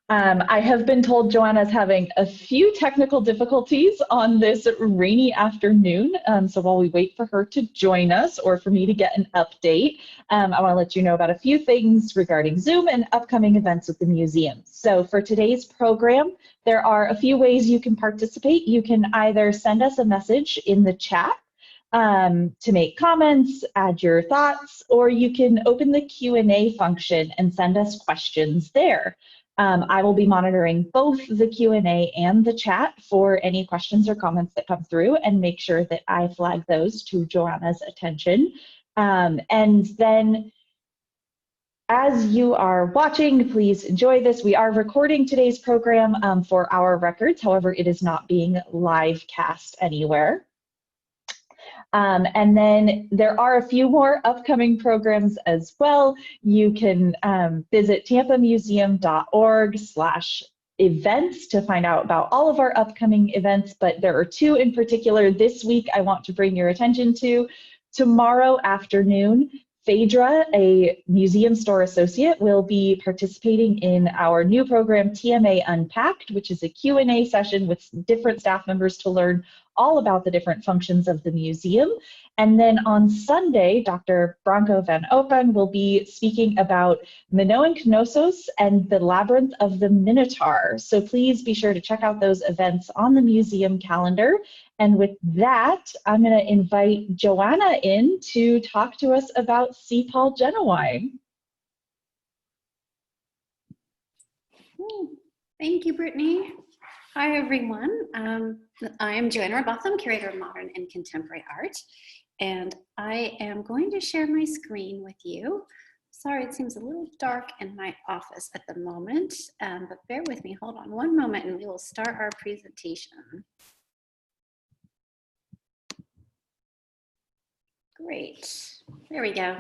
I have been told Joanna's having a few technical difficulties on this rainy afternoon. So while we wait for her to join us or for me to get an update, I want to let you know about a few things regarding Zoom and upcoming events with the museum. So for today's program, there are a few ways you can participate. You can either send us a message in the chat to make comments, add your thoughts, or you can open the Q&A function and send us questions there. I will be monitoring both the Q&A and the chat for any questions or comments that come through and make sure that I flag those to Joanna's attention. And then as you are watching, please enjoy this. We are recording today's program for our records. However, it is not being live cast anywhere. And then there are a few more upcoming programs as well. You can visit tampamuseum.org/events to find out about all of our upcoming events, but there are two in particular this week I want to bring your attention to. Tomorrow afternoon, Phaedra, a museum store associate, will be participating in our new program, TMA Unpacked, which is a Q&A session with different staff members to learn all about the different functions of the museum. And then on Sunday, Dr. Branko van Open will be speaking about Minoan Knossos and the Labyrinth of the Minotaur. So please be sure to check out those events on the museum calendar. And with that, I'm going to invite Joanna in to talk to us about Paul Jennewein. Thank you, Brittany. Hi, everyone. I am Joanna Robotham, Curator of Modern and Contemporary Art, and I am going to share my screen with you. Sorry, it seems a little dark in my office at the moment, but bear with me. Hold on one moment and we will start our presentation. Great. There we go.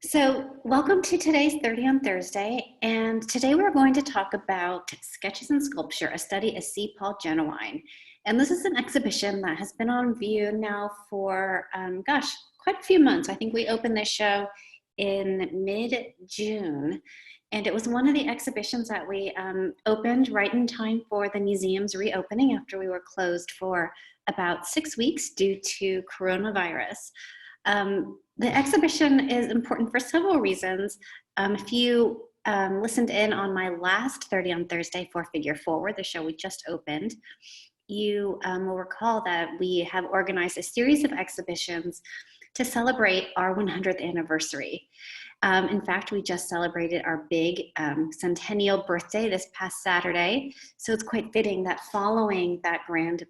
So welcome to today's 30 on Thursday, and today we're going to talk about Sketches in Sculpture, a study of C. Paul Jennewein. And this is an exhibition that has been on view now for, gosh, quite a few months. I think we opened this show in mid-June, and it was one of the exhibitions that we opened right in time for the museum's reopening after we were closed for about 6 weeks due to coronavirus. The exhibition is important for several reasons. If you listened in on my last 30 on Thursday for Figure Forward, the show we just opened, you will recall that we have organized a series of exhibitions to celebrate our 100th anniversary. In fact, we just celebrated our big centennial birthday this past Saturday. So it's quite fitting that following that grand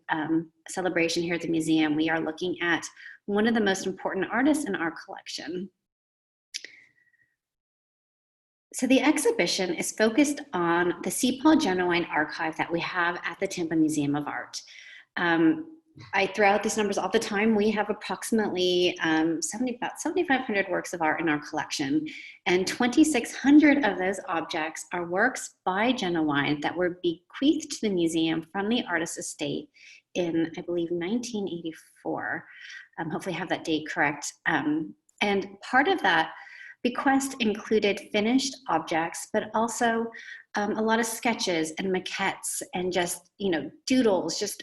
celebration here at the museum, we are looking at one of the most important artists in our collection. So the exhibition is focused on the C. Paul Jennewein archive that we have at the Tampa Museum of Art. I throw out these numbers all the time. We have approximately about 7,500 works of art in our collection, and 2,600 of those objects are works by Jennewein that were bequeathed to the museum from the artist's estate in, I believe, 1984. Hopefully I have that date correct. And part of that bequest included finished objects, but also a lot of sketches and maquettes and just, doodles, just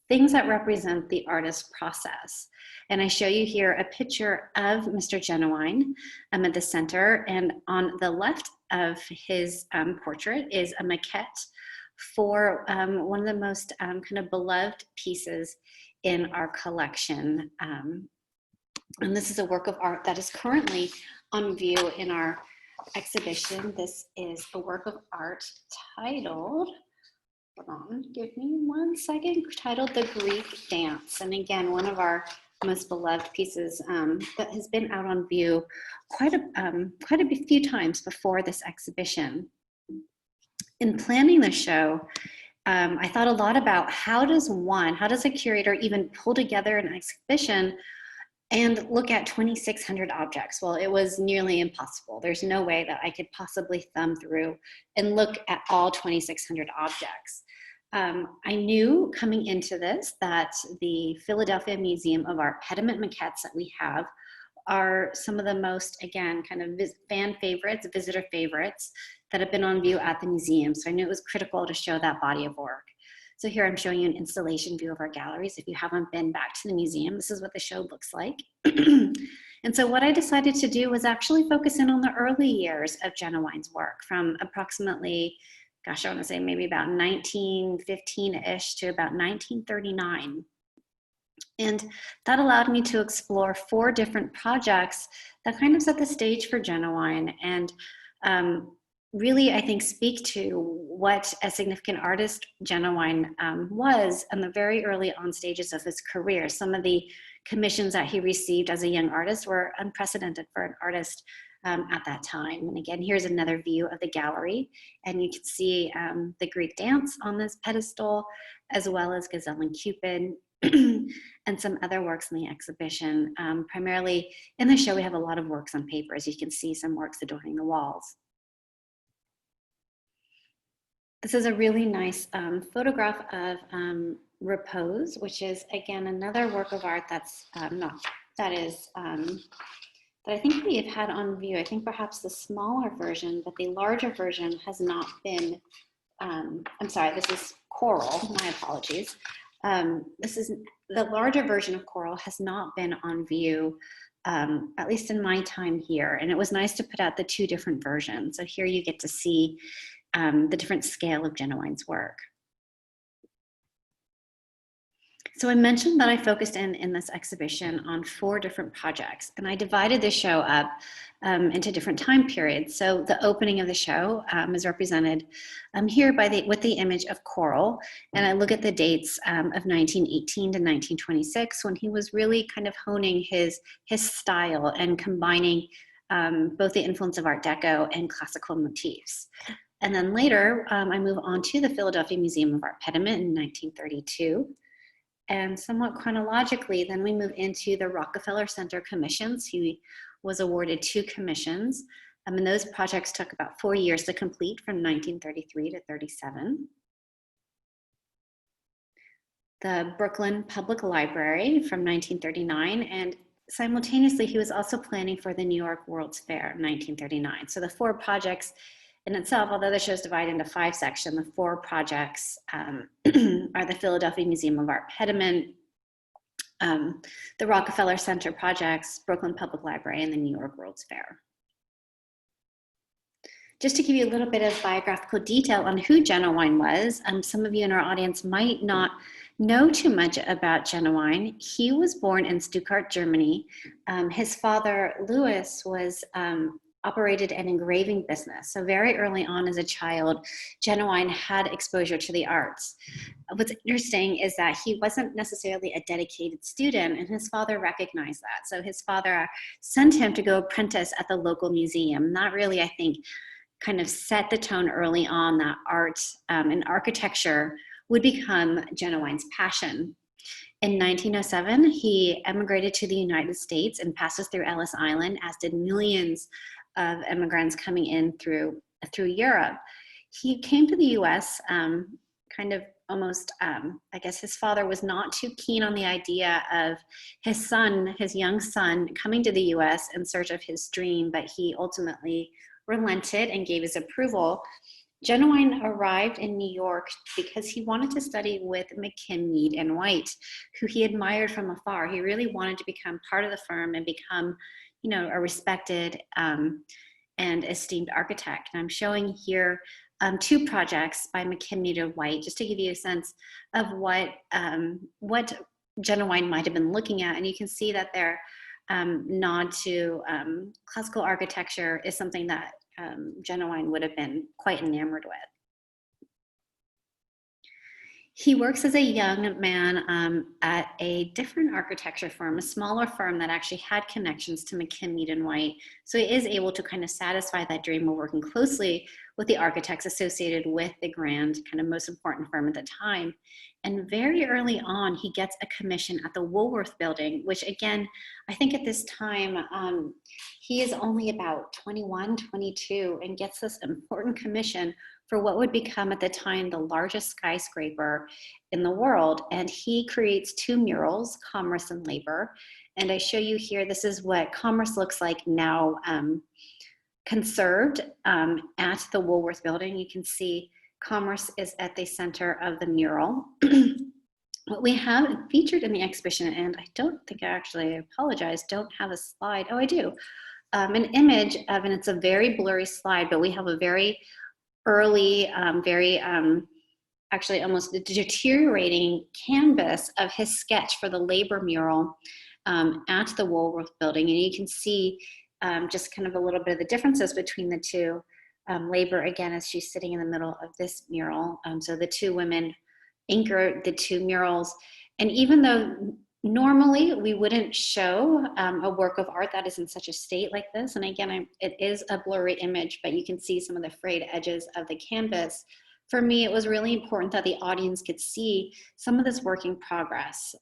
things that represent the artist's process. And I show you here a picture of Mr. Jennewein at the center, and on the left of his portrait is a maquette for one of the most kind of beloved pieces in our collection. And this is a work of art that is currently on view in our exhibition. This is a work of art titled, hold on, give me 1 second, titled The Greek Dance. And again, one of our most beloved pieces that has been out on view quite a few times before this exhibition. In planning the show, I thought a lot about how does a curator even pull together an exhibition and look at 2,600 objects? Well, it was nearly impossible. There's no way that I could possibly thumb through and look at all 2,600 objects. I knew coming into this that the Philadelphia Museum of Art pediment maquettes that we have are some of the most, again, kind of fan favorites, visitor favorites that have been on view at the museum. So I knew it was critical to show that body of work. So here I'm showing you an installation view of our galleries. If you haven't been back to the museum, this is what the show looks like. And so what I decided to do was actually focus in on the early years of Jennewein's work, from approximately, gosh, I want to say maybe about 1915-ish to about 1939. And that allowed me to explore 4 different projects that kind of set the stage for Jennewein, and really, I think, speak to what a significant artist Jennewein was in the very early on stages of his career. Some of the commissions that he received as a young artist were unprecedented for an artist at that time. And again, here's another view of the gallery, and you can see the Greek dance on this pedestal, as well as Gazelle and Cupid, and some other works in the exhibition. Primarily in the show, we have a lot of works on paper, as you can see some works adorning the walls. This is a really nice photograph of Repose, which is, again, another work of art that's that I think we have had on view. I think perhaps the smaller version, but the larger version has not been, I'm sorry, this is Coral, my apologies. This is the larger version of Coral has not been on view, at least in my time here. And it was nice to put out the 2 different versions. So here you get to see the different scale of Jennewein's work. So I mentioned that I focused in this exhibition on 4 different projects, and I divided the show up into different time periods. So the opening of the show is represented here with the image of Coral, and I look at the dates of 1918 to 1926, when he was really kind of honing his style and combining both the influence of Art Deco and classical motifs. And then later, I move on to the Philadelphia Museum of Art Pediment in 1932. And somewhat chronologically, then we move into the Rockefeller Center commissions. He was awarded 2 commissions, and those projects took about 4 years to complete, from 1933 to 37. The Brooklyn Public Library from 1939, and simultaneously, he was also planning for the New York World's Fair in 1939. So the 4 projects in itself, although the show is divided into 5 sections, the 4 projects are the Philadelphia Museum of Art Pediment, the Rockefeller Center projects, Brooklyn Public Library, and the New York World's Fair. Just to give you a little bit of biographical detail on who Jennewein was, some of you in our audience might not know too much about Jennewein. He was born in Stuttgart, Germany. His father, Louis, was operated an engraving business. So very early on as a child, Jennewein had exposure to the arts. What's interesting is that he wasn't necessarily a dedicated student, and his father recognized that. So his father sent him to go apprentice at the local museum. That really, I think, kind of set the tone early on that art and architecture would become Jennewein's passion. In 1907, he emigrated to the United States and passes through Ellis Island, as did millions of immigrants coming in through Europe. He came to the US kind of almost, I guess his father was not too keen on the idea of his son, his young son, coming to the US in search of his dream, but he ultimately relented and gave his approval. Jennewein arrived in New York because he wanted to study with McKim, Mead, and White, who he admired from afar. He really wanted to become part of the firm and become, you know, a respected and esteemed architect. And I'm showing here 2 projects by McKim, Mead, and White, just to give you a sense of what Jennewein might have been looking at. And you can see that their nod to classical architecture is something that Jennewein would have been quite enamored with. He works as a young man at a different architecture firm, a smaller firm that actually had connections to McKim, Mead, and White. So he is able to kind of satisfy that dream of working closely with the architects associated with the grand, kind of most important firm at the time. And very early on, he gets a commission at the Woolworth Building, which again, I think at this time, he is only about 21, 22, and gets this important commission for what would become at the time the largest skyscraper in the world. And he creates 2 murals, Commerce and Labor. And I show you here, this is what Commerce looks like now conserved at the Woolworth building. You can see Commerce is at the center of the mural. What we have featured in the exhibition, and I don't think I apologize, don't have a slide. Oh, I do. An image of, and it's a very blurry slide, but we have a very early, actually almost deteriorating canvas of his sketch for the labor mural at the Woolworth building. And you can see just kind of a little bit of the differences between the two. Labor, again, as she's sitting in the middle of this mural. So the two women anchor the two murals. And even though normally we wouldn't show a work of art that is in such a state like this, and again, it is a blurry image, but you can see some of the frayed edges of the canvas. For me, it was really important that the audience could see some of this work in progress,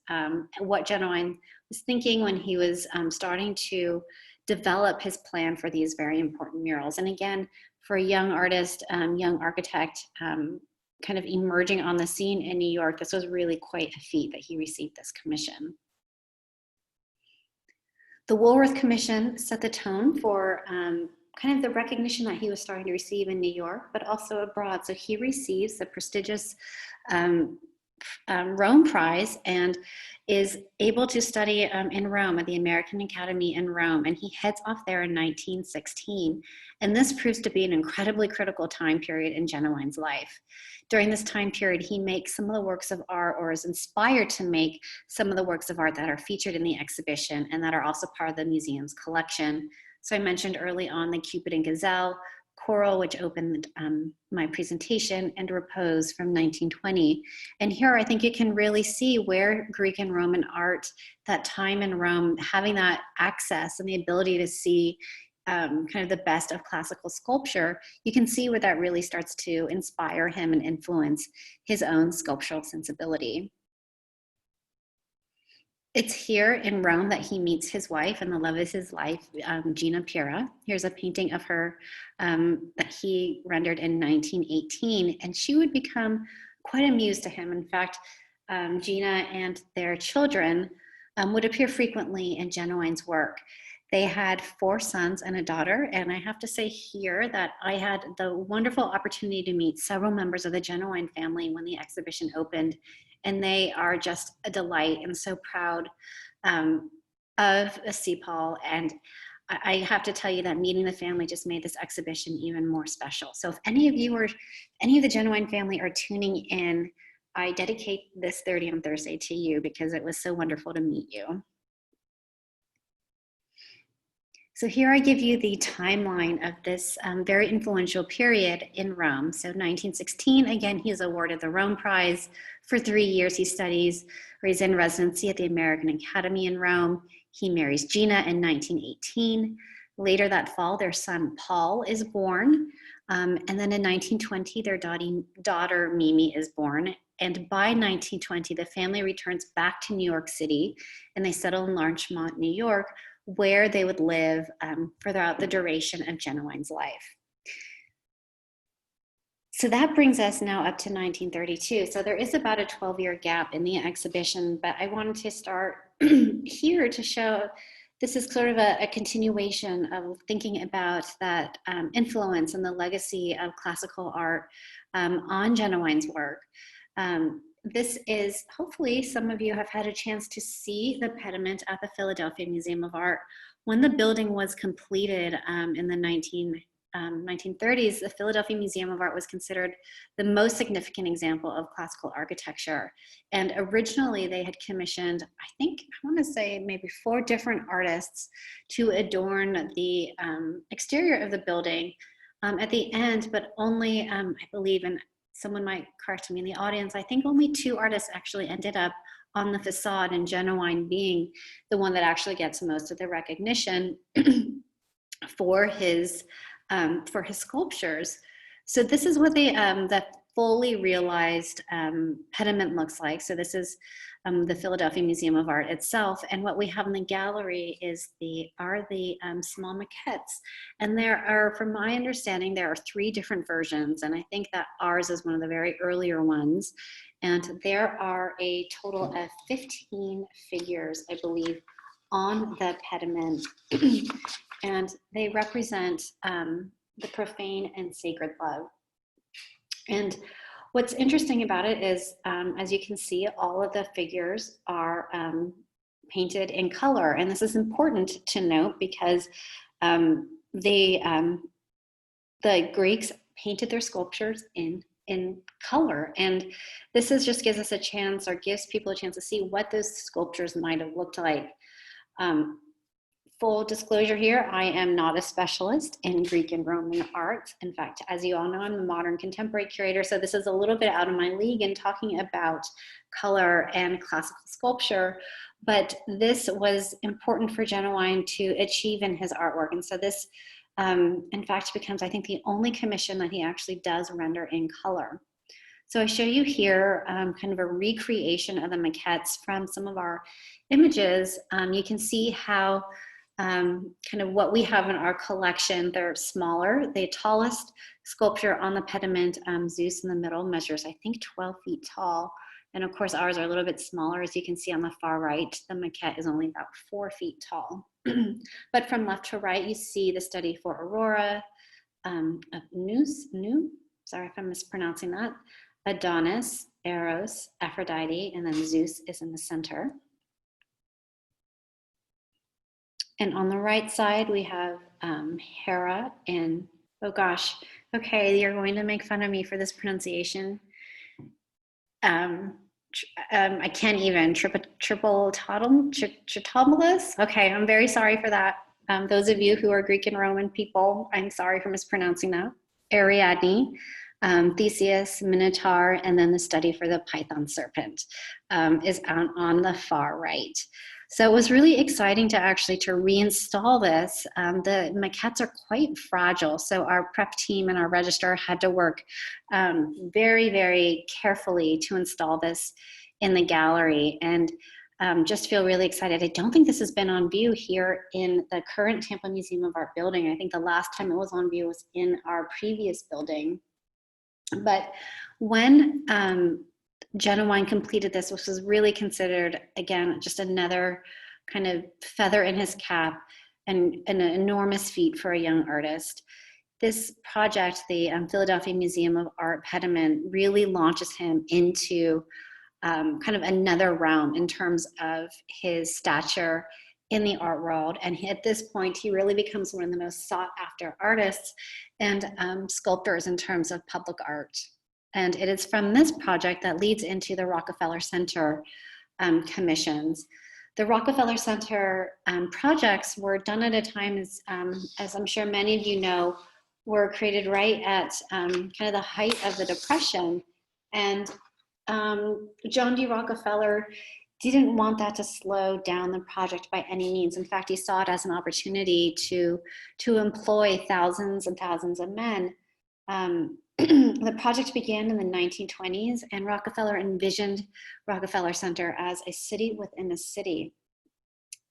what Jennewein was thinking when he was starting to develop his plan for these very important murals. And again, for a young artist, young architect, kind of emerging on the scene in New York, this was really quite a feat that he received this commission. The Woolworth Commission set the tone for kind of the recognition that he was starting to receive in New York, but also abroad. So he receives the prestigious Rome Prize and is able to study in Rome at the American Academy in Rome, and he heads off there in 1916. And this proves to be an incredibly critical time period in Jennewein's life. During this time period, he makes some of the works of art, or is inspired to make some of the works of art that are featured in the exhibition and that are also part of the museum's collection. So I mentioned early on the Cupid and Gazelle, Coral, which opened my presentation, and Repose from 1920. And here I think you can really see where Greek and Roman art, that time in Rome, having that access and the ability to see kind of the best of classical sculpture, you can see where that really starts to inspire him and influence his own sculptural sensibility. It's here in Rome that he meets his wife and the love of his life, Gina Pira. Here's a painting of her that he rendered in 1918, and she would become quite a muse to him. In fact, Gina and their children would appear frequently in Jennewein's work. They had 4 sons and a daughter, and I have to say here that I had the wonderful opportunity to meet several members of the Jennewein family when the exhibition opened, and they are just a delight and so proud of a CPOL. And I have to tell you that meeting the family just made this exhibition even more special. So if any of you or any of the Jennewein family are tuning in, I dedicate this 30 on Thursday to you because it was so wonderful to meet you. So here I give you the timeline of this very influential period in Rome. So 1916, again, he is awarded the Rome Prize. For 3 years he studies, or he's in residency at the American Academy in Rome. He marries Gina in 1918. Later that fall, their son Paul is born. And then in 1920, their daughter Mimi is born. And by 1920, the family returns back to New York City, and they settle in Larchmont, New York, where they would live throughout the duration of Jennewein's life. So that brings us now up to 1932. So there is about a 12-year gap in the exhibition, but I wanted to start here to show this is sort of a continuation of thinking about that influence and the legacy of classical art on Jennewein's work. This is, hopefully some of you have had a chance to see the pediment at the Philadelphia Museum of Art. When the building was completed in the 1930s, the Philadelphia Museum of Art was considered the most significant example of classical architecture. And originally they had commissioned, I want to say maybe 4 different artists to adorn the exterior of the building at the end, but only, I believe, and someone might correct me in the audience, I think only 2 artists actually ended up on the facade, and Jennewein being the one that actually gets most of the recognition for his sculptures. So this is what the fully realized pediment looks like. So this is the Philadelphia Museum of Art itself, and what we have in the gallery is the small maquettes. And there are, from my understanding, there are 3 different versions, and I think that ours is one of the very earlier ones. And there are a total of 15 figures, I believe, on the pediment, and they represent the profane and sacred love. And what's interesting about it is, as you can see, all of the figures are painted in color. And this is important to note because the Greeks painted their sculptures in color. And this just gives us a chance, or gives people a chance to see what those sculptures might have looked like. Full disclosure here, I am not a specialist in Greek and Roman art. In fact, as you all know, I'm a modern contemporary curator, so this is a little bit out of my league in talking about color and classical sculpture, but this was important for Jennewein to achieve in his artwork. And so this, in fact, becomes, I think, the only commission that he actually does render in color. So I show you here kind of a recreation of the maquettes from some of our images. You can see how kind of what we have in our collection, they're smaller. The tallest sculpture on the pediment, Zeus in the middle, measures, I think, 12 feet tall. And of course, ours are a little bit smaller. As you can see on the far right, the maquette is only about 4 feet tall. But from left to right, you see the study for Aurora, sorry if I'm mispronouncing that, Adonis, Eros, Aphrodite, and then Zeus is in the center. And on the right side, we have Hera and, oh gosh, okay, you're going to make fun of me for this pronunciation. I can't even, Tritobolus? Okay, I'm very sorry for that. Those of you who are Greek and Roman people, I'm sorry for mispronouncing that. Ariadne, Theseus, Minotaur, and then the study for the Python serpent is on the far right. So it was really exciting to actually reinstall this. The maquettes are quite fragile, so our prep team and our registrar had to work very, very carefully to install this in the gallery, and just feel really excited. I don't think this has been on view here in the current Tampa Museum of Art building. I think the last time it was on view was in our previous building. But when Jennewein completed this, which was really considered, again, just another kind of feather in his cap and an enormous feat for a young artist. This project, the Philadelphia Museum of Art pediment, really launches him into kind of another realm in terms of his stature in the art world. And at this point, he really becomes one of the most sought after artists and sculptors in terms of public art. And it is from this project that leads into the Rockefeller Center commissions. The Rockefeller Center projects were done at a time, as I'm sure many of you know, were created right at kind of the height of the Depression. And John D. Rockefeller didn't want that to slow down the project by any means. In fact, he saw it as an opportunity to employ thousands and thousands of men. The project began in the 1920s, and Rockefeller envisioned Rockefeller Center as a city within a city.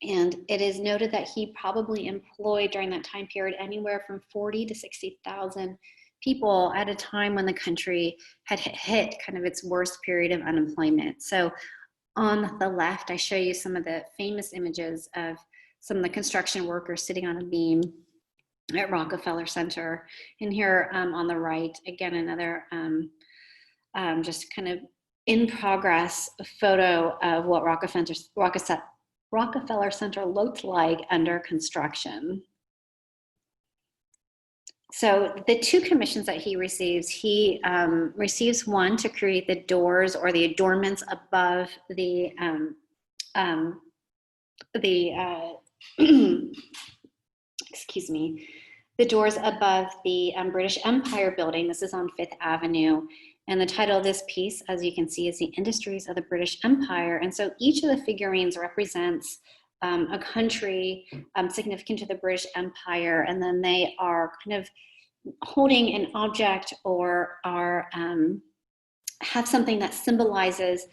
And it is noted that he probably employed during that time period anywhere from 40 to 60,000 people at a time when the country had hit kind of its worst period of unemployment. So on the left, I show you some of the famous images of some of the construction workers sitting on a beam at Rockefeller Center. And here on the right, again, another just kind of in progress photo of what Rockefeller Center looked like under construction. So the two commissions that he receives one to create the doors or the adornments above the excuse me, the doors above the British Empire building. This is on 5th Avenue. And the title of this piece, as you can see, is The Industries of the British Empire. And so each of the figurines represents a country significant to the British Empire, and then they are kind of holding an object or are have something that symbolizes,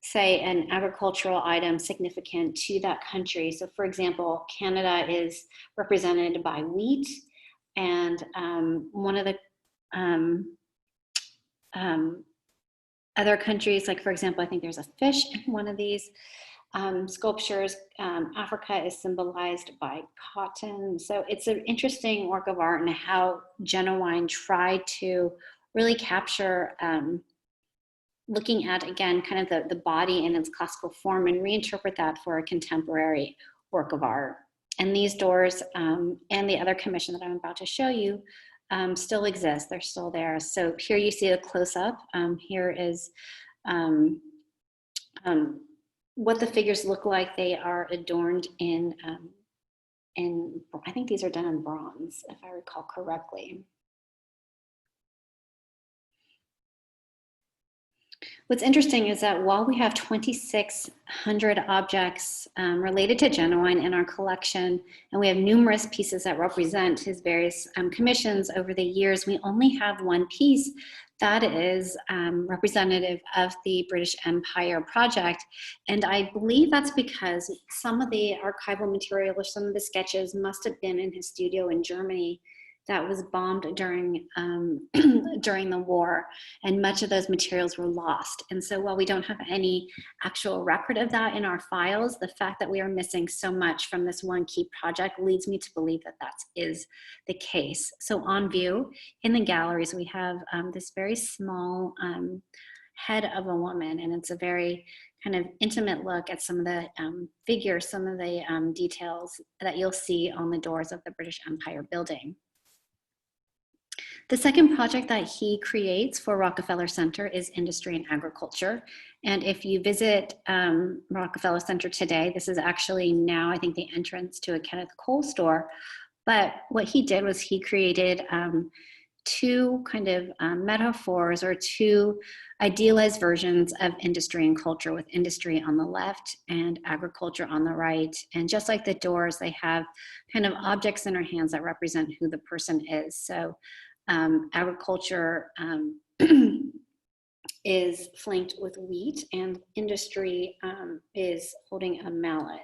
say, an agricultural item significant to that country. So for example, Canada is represented by wheat, and one of the other countries, like for example, I think there's a fish in one of these, sculptures. Africa is symbolized by cotton. So it's an interesting work of art and how Jennewein tried to really capture looking at, again, kind of the body in its classical form and reinterpret that for a contemporary work of art. And these doors and the other commission that I'm about to show you still exist. They're still there. So here you see a close-up. Here is what the figures look like. They are adorned in, I think these are done in bronze, if I recall correctly. What's interesting is that while we have 2,600 objects related to Jennewein in our collection, and we have numerous pieces that represent his various commissions over the years, we only have one piece that is representative of the British Empire project. And I believe that's because some of the archival material or some of the sketches must have been in his studio in Germany that was bombed during during the war, and much of those materials were lost. And so while we don't have any actual record of that in our files, the fact that we are missing so much from this one key project leads me to believe that that is the case. So on view in the galleries, we have this very small head of a woman, and it's a very kind of intimate look at some of the figures, some of the details that you'll see on the doors of the British Empire building. The second project that he creates for Rockefeller Center is Industry and Agriculture. And if you visit Rockefeller Center today, this is actually now, I think, the entrance to a Kenneth Cole store. But what he did was he created two kind of metaphors or two idealized versions of industry and culture, with industry on the left and agriculture on the right. And just like the doors, they have kind of objects in our hands that represent who the person is. So agriculture is flanked with wheat, and industry is holding a mallet.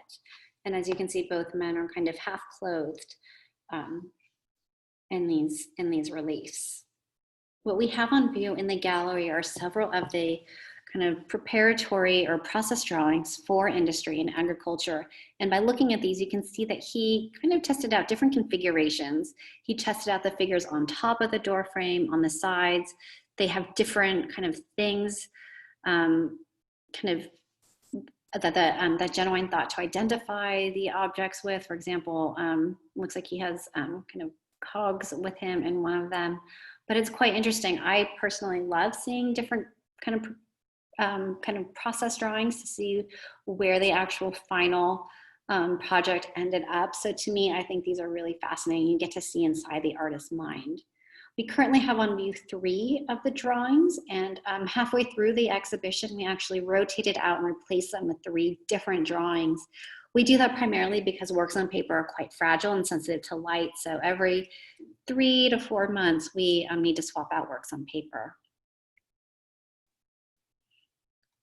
And as you can see, both men are kind of half clothed in these reliefs. What we have on view in the gallery are several of the kind of preparatory or process drawings for industry and agriculture. And by looking at these, you can see that he kind of tested out different configurations. He tested out the figures on top of the door frame, on the sides. They have different kind of things that Jennewein thought to identify the objects with. For example, looks like he has kind of cogs with him in one of them. But it's quite interesting. I personally love seeing different kind of process drawings to see where the actual final project ended up. So to me, I think these are really fascinating. You get to see inside the artist's mind. We currently have on view 3 of the drawings, and halfway through the exhibition, we actually rotated out and replaced them with 3 different drawings. We do that primarily because works on paper are quite fragile and sensitive to light. So every 3 to 4 months, we need to swap out works on paper.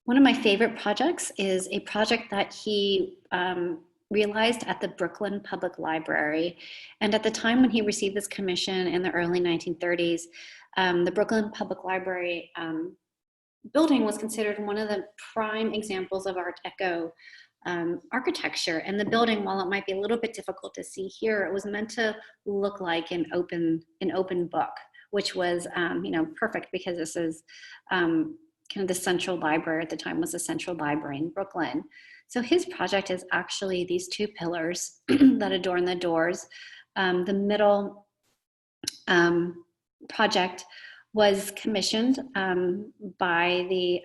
One of my favorite projects is a project that he realized at the Brooklyn Public Library. And at the time when he received this commission in the early 1930s, the Brooklyn Public Library building was considered one of the prime examples of Art Deco architecture. And the building, while it might be a little bit difficult to see here, it was meant to look like an open book, which was perfect because this is kind of the central library at the time was the Central Library in Brooklyn. So his project is actually these 2 pillars that adorn the doors. The middle project was commissioned by the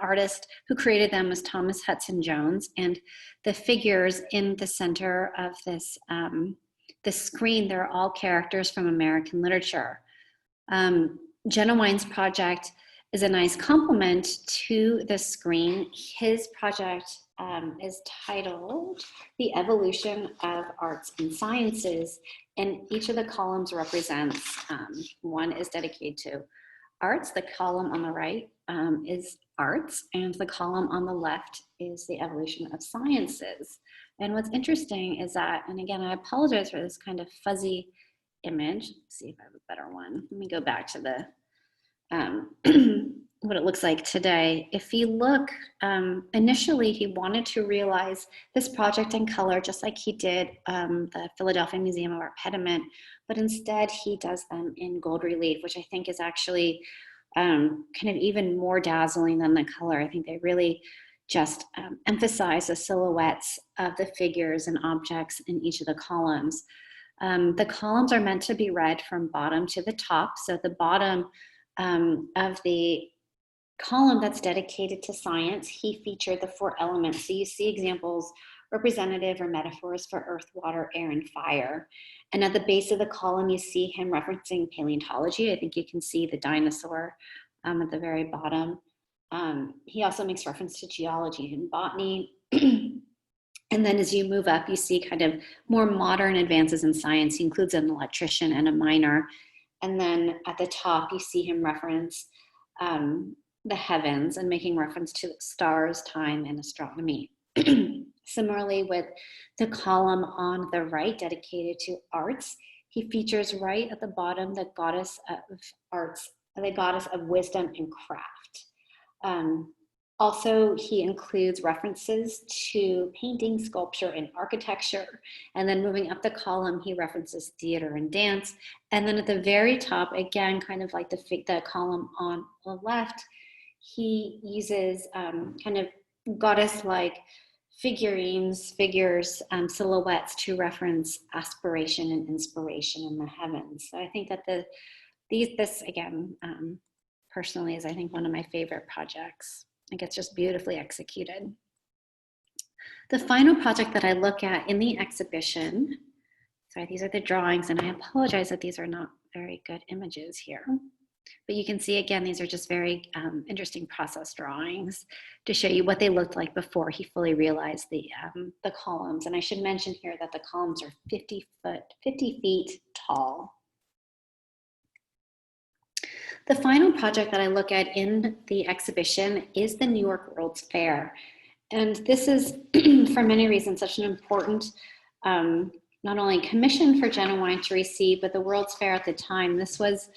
artist who created them was Thomas Hudson Jones, and the figures in the center of this screen, they're all characters from American literature. Jennewein's project is a nice complement to the screen. His project is titled The Evolution of Arts and Sciences, and each of the columns represents, one is dedicated to arts, the column on the right is arts, and the column on the left is the evolution of sciences. And what's interesting is that, and again, I apologize for this kind of fuzzy image. Let's see if I have a better one. Let me go back to the what it looks like today. If you look, initially he wanted to realize this project in color, just like he did the Philadelphia Museum of Art pediment, but instead he does them in gold relief, which I think is actually kind of even more dazzling than the color. I think they really just emphasize the silhouettes of the figures and objects in each of the columns. The columns are meant to be read from bottom to the top. So at the bottom of the column that's dedicated to science, he featured the 4 elements. So you see examples, representative or metaphors for earth, water, air, and fire. And at the base of the column, you see him referencing paleontology. I think you can see the dinosaur at the very bottom. He also makes reference to geology and botany. And then as you move up, you see kind of more modern advances in science. He includes an electrician and a miner. And then at the top, you see him reference the heavens and making reference to stars, time, and astronomy. Similarly, with the column on the right dedicated to arts, he features right at the bottom the goddess of arts, the goddess of wisdom and craft. Also, he includes references to painting, sculpture, and architecture. And then moving up the column, he references theater and dance. And then at the very top, again, kind of like the column on the left, he uses kind of goddess-like figures, silhouettes to reference aspiration and inspiration in the heavens. So I think that this again, personally, is I think one of my favorite projects. I think it's just beautifully executed. The final project that I look at in the exhibition, sorry, these are the drawings, and I apologize that these are not very good images here. But you can see, again, these are just very interesting process drawings to show you what they looked like before he fully realized the columns. And I should mention here that the columns are 50 feet tall. The final project that I look at in the exhibition is the New York World's Fair. And this is, for many reasons, such an important, not only commission for Jennewein to receive, but the World's Fair at the time. This was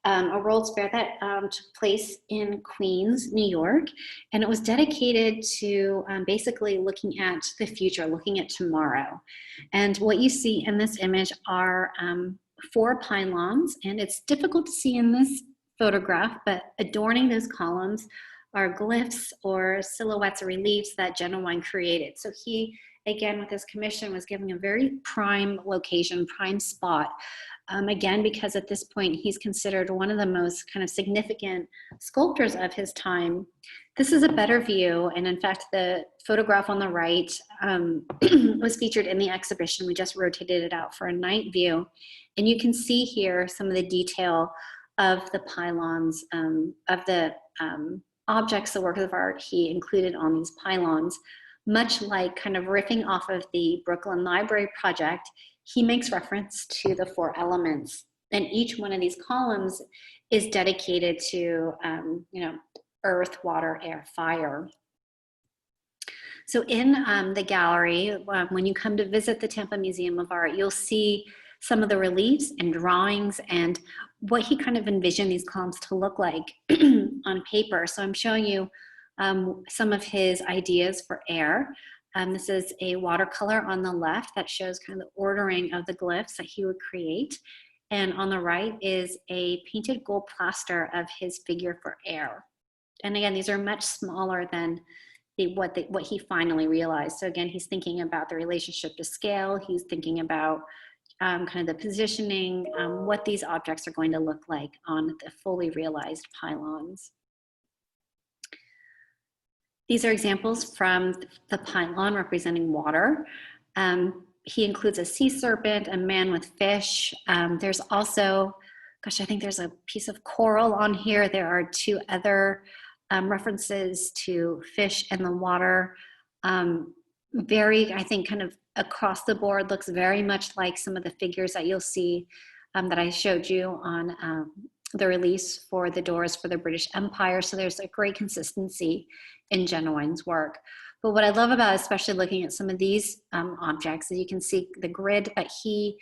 a World's Fair that took place in Queens, New York, and it was dedicated to basically looking at the future, looking at tomorrow. And what you see in this image are 4 pylons, and it's difficult to see in this photograph, but adorning those columns are glyphs or silhouettes or reliefs that Jennewein created. So he, again, with his commission, was given a very prime location, prime spot. Again, because at this point, he's considered one of the most kind of significant sculptors of his time. This is a better view. And in fact, the photograph on the right was featured in the exhibition. We just rotated it out for a night view. And you can see here some of the detail of the pylons, of the objects, the works of art he included on these pylons. Much like kind of riffing off of the Brooklyn Library project, he makes reference to the 4 elements. And each one of these columns is dedicated to, earth, water, air, fire. So in the gallery, when you come to visit the Tampa Museum of Art, you'll see some of the reliefs and drawings and what he kind of envisioned these columns to look like on paper. So I'm showing you some of his ideas for air. This is a watercolor on the left that shows kind of the ordering of the glyphs that he would create. And on the right is a painted gold plaster of his figure for air. And again, these are much smaller than what he finally realized. So again, he's thinking about the relationship to scale. He's thinking about kind of the positioning, what these objects are going to look like on the fully realized pylons. These are examples from the pylon representing water. He includes a sea serpent, a man with fish. There's also, gosh, I think there's a piece of coral on here. There are 2 other references to fish and the water. Very, I think, kind of across the board, looks very much like some of the figures that you'll see that I showed you on the release for the doors for the British Empire. So there's a great consistency in Jennewein's work. But what I love about, especially looking at some of these objects, is you can see the grid that he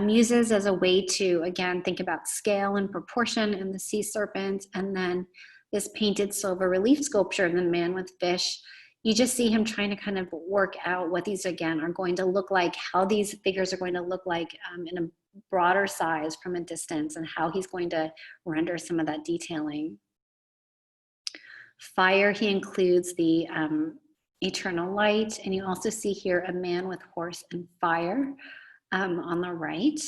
uses as a way to, again, think about scale and proportion in the sea serpent, and then this painted silver relief sculpture of the man with fish. You just see him trying to kind of work out what these, again, are going to look like, how these figures are going to look like in a broader size from a distance, and how he's going to render some of that detailing. Fire, he includes the eternal light, and you also see here a man with horse and fire on the right.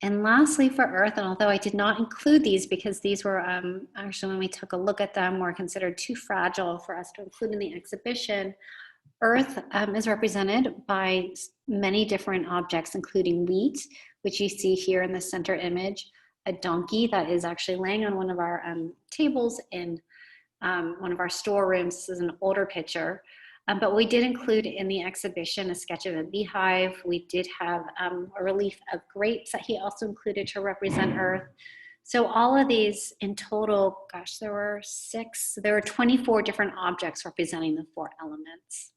And lastly, for earth, and although I did not include these because these were actually, when we took a look at them, were considered too fragile for us to include in the exhibition, earth is represented by many different objects, including wheat, which you see here in the center image, a donkey that is actually laying on one of our tables in one of our storerooms. This is an older picture. But we did include in the exhibition a sketch of a beehive. We did have a relief of grapes that he also included to represent earth. So all of these in total, gosh, there were 24 different objects representing the 4 elements.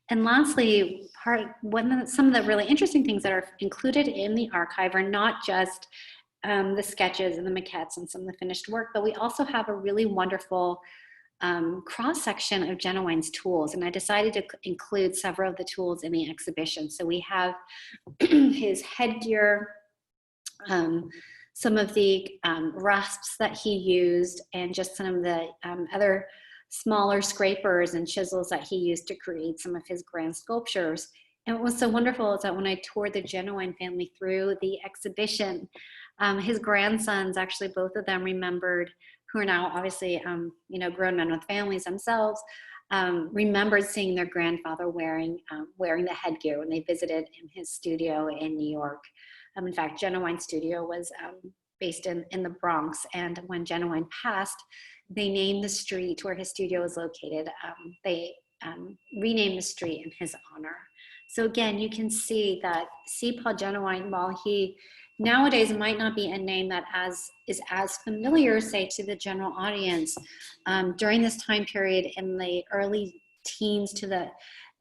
And lastly, some of the really interesting things that are included in the archive are not just the sketches and the maquettes and some of the finished work, but we also have a really wonderful cross-section of Jennewein's tools, and I decided to include several of the tools in the exhibition. So we have his headgear, some of the rasps that he used, and just some of the other smaller scrapers and chisels that he used to create some of his grand sculptures. And what was so wonderful is that when I toured the Jennewein family through the exhibition, his grandsons, actually both of them remembered, who are now obviously, grown men with families themselves, remembered seeing their grandfather wearing the headgear when they visited in his studio in New York. In fact, Jennewein's studio was based in the Bronx, and when Jennewein passed, they named the street where his studio was located. They renamed the street in his honor. So again, you can see that C. Paul Jennewein, while he nowadays might not be a name that is as familiar, say, to the general audience, during this time period in the early teens to the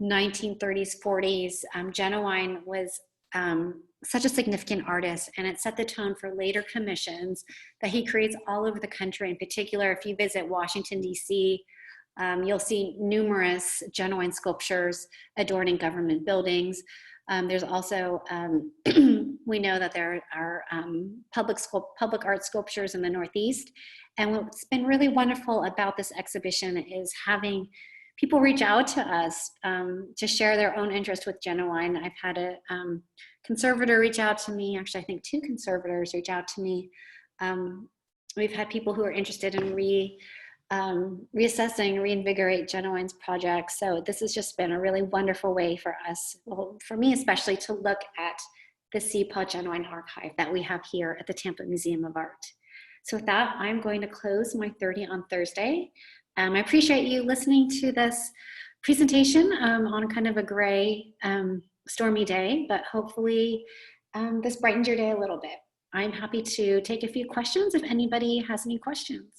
1930s, 40s, Jennewein was such a significant artist, and it set the tone for later commissions that he creates all over the country. In particular, if you visit Washington, D.C., you'll see numerous Jennewein sculptures adorning government buildings. There's also, we know that there are public art sculptures in the Northeast. And what's been really wonderful about this exhibition is having people reach out to us to share their own interest with Jennewein. I've had a conservator reach out to me. Actually, I think 2 conservators reach out to me. We've had people who are interested in reassessing, reinvigorate Jennewein's projects. So this has just been a really wonderful way for us, well, for me especially, to look at the C. Paul Jennewein archive that we have here at the Tampa Museum of Art. So with that, I'm going to close my 30 on Thursday. I appreciate you listening to this presentation on kind of a gray, stormy day, but hopefully this brightens your day a little bit. I'm happy to take a few questions if anybody has any questions.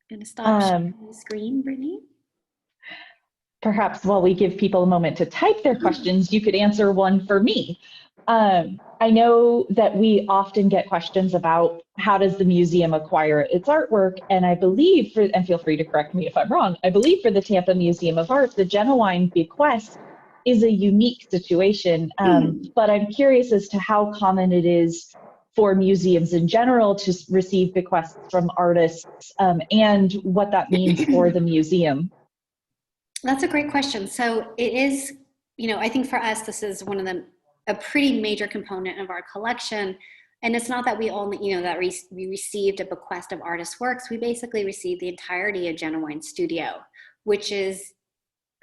I'm going to stop sharing the screen, Brittany. Perhaps while we give people a moment to type their questions, you could answer one for me. I know that we often get questions about how does the museum acquire its artwork, and I believe, and feel free to correct me if I'm wrong, I believe for the Tampa Museum of Art, the Jennewein bequest is a unique situation, but I'm curious as to how common it is for museums in general to receive bequests from artists, and what that means for the museum. That's a great question. So it is, I think for us, this is one of a pretty major component of our collection. And it's not that we only, that we received a bequest of artists' works. We basically received the entirety of Jennewein's studio, which is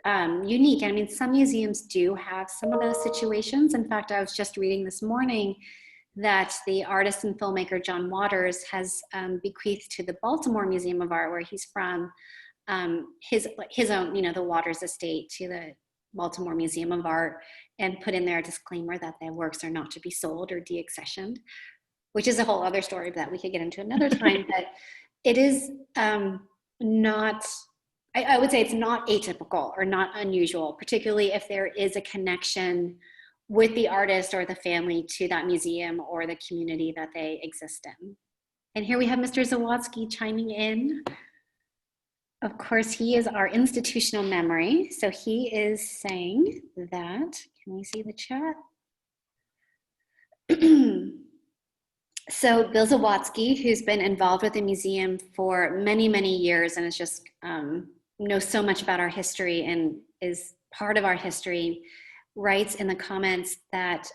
unique. I mean, some museums do have some of those situations. In fact, I was just reading this morning that the artist and filmmaker John Waters has bequeathed to the Baltimore Museum of Art, where he's from, his own, the Waters estate to the Baltimore Museum of Art, and put in there a disclaimer that their works are not to be sold or deaccessioned, which is a whole other story that we could get into another time. But it is not, I would say it's not atypical or not unusual, particularly if there is a connection with the artist or the family to that museum or the community that they exist in. And here we have Mr. Zawadzki chiming in. Of course, he is our institutional memory. So he is saying that, can we see the chat? So Bill Zawadzki, who's been involved with the museum for many, many years and is just knows so much about our history and is part of our history, writes in the comments that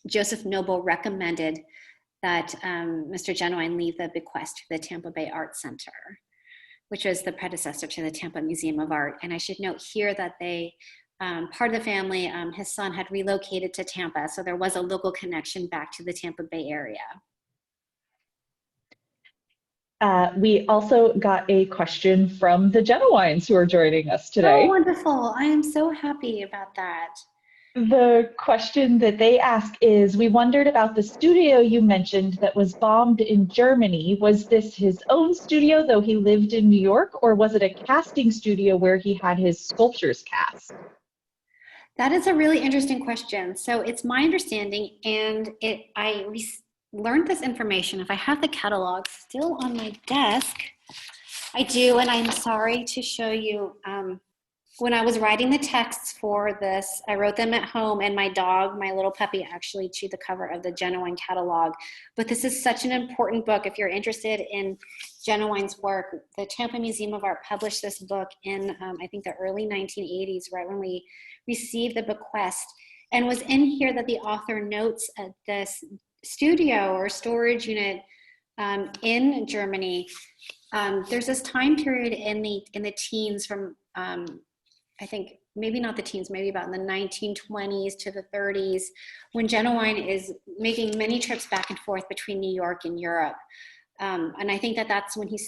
Joseph Noble recommended that Mr. Jennewein leave the bequest to the Tampa Bay Art Center, which was the predecessor to the Tampa Museum of Art. And I should note here that they, part of the family, his son had relocated to Tampa, so there was a local connection back to the Tampa Bay area. We also got a question from the Jenneweins who are joining us today. Oh, wonderful. I am so happy about that. The question that they ask is, we wondered about the studio you mentioned that was bombed in Germany. Was this his own studio, though he lived in New York, or was it a casting studio where he had his sculptures cast? That is a really interesting question. So it's my understanding, and I learned this information. If I have the catalog still on my desk, I do, and I'm sorry to show you. When I was writing the texts for this, I wrote them at home, and my dog, my little puppy, actually chewed the cover of the Jennewein catalog. But this is such an important book. If you're interested in Jennewein's work, the Tampa Museum of Art published this book in, I think, the early 1980s, right when we received the bequest. And was in here that the author notes at this studio or storage unit in Germany. There's this time period in the teens from, I think maybe not the teens, maybe about in the 1920s to the 30s, when Jennewein is making many trips back and forth between New York and Europe. And I think that that's when he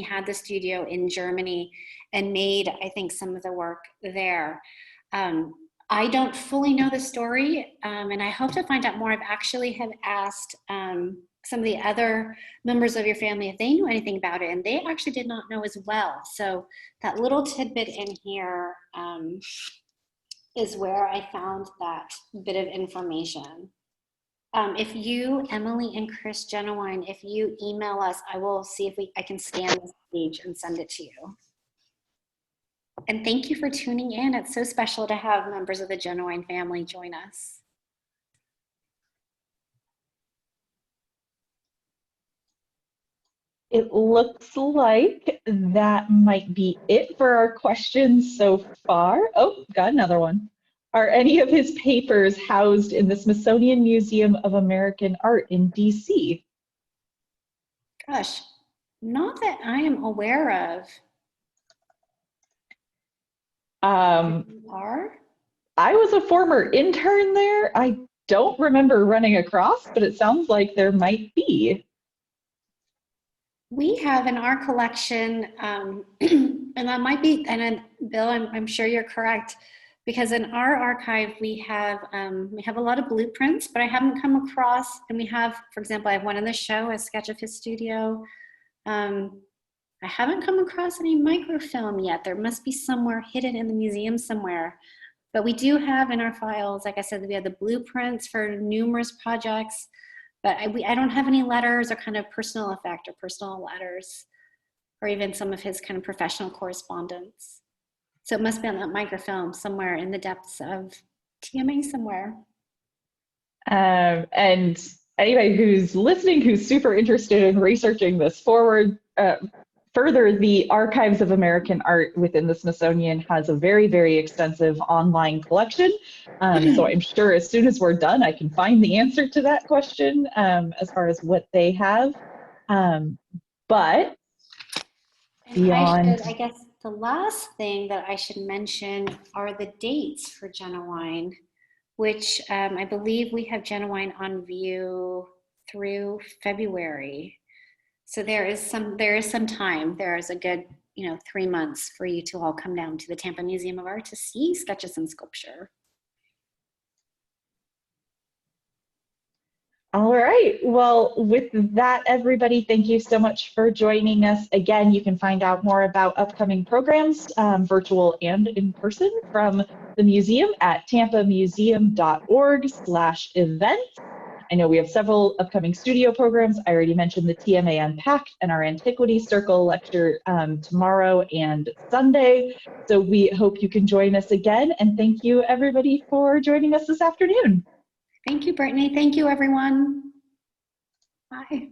had the studio in Germany and made, I think, some of the work there. I don't fully know the story, and I hope to find out more. I've actually have asked some of the other members of your family if they knew anything about it, and they actually did not know as well. So that little tidbit in here is where I found that bit of information. If you, Emily and Chris Jennewein, if you email us, I will see if I can scan this page and send it to you. And thank you for tuning in. It's so special to have members of the Jennewein family join us. It looks like that might be it for our questions so far. Oh, got another one. Are any of his papers housed in the Smithsonian Museum of American Art in DC? Gosh, not that I am aware of. I was a former intern there. I don't remember running across, but it sounds like there might be. We have in our collection, and that might be, and then Bill, I'm sure you're correct, because in our archive we have a lot of blueprints, but I haven't come across, and we have, for example, I have one in the show, a sketch of his studio. I haven't come across any microfilm yet. There must be somewhere hidden in the museum somewhere. But we do have in our files, like I said, we have the blueprints for numerous projects, but I don't have any letters or kind of personal effect or personal letters, or even some of his kind of professional correspondence. So it must be on that microfilm somewhere in the depths of TMA somewhere. And anybody who's listening, who's super interested in researching this further, the Archives of American Art within the Smithsonian has a very, very extensive online collection. So I'm sure as soon as we're done, I can find the answer to that question as far as what they have. But beyond... I guess the last thing that I should mention are the dates for Jennewein, which I believe we have Jennewein on view through February. So there is some time. There is a good 3 months for you to all come down to the Tampa Museum of Art to see sketches and sculpture. All right. Well, with that, everybody, thank you so much for joining us. Again, you can find out more about upcoming programs, virtual and in person, from the museum at tampamuseum.org/events. I know we have several upcoming studio programs. I already mentioned the TMA Unpacked and our Antiquity Circle lecture tomorrow and Sunday. So we hope you can join us again. And thank you, everybody, for joining us this afternoon. Thank you, Brittany. Thank you, everyone. Bye.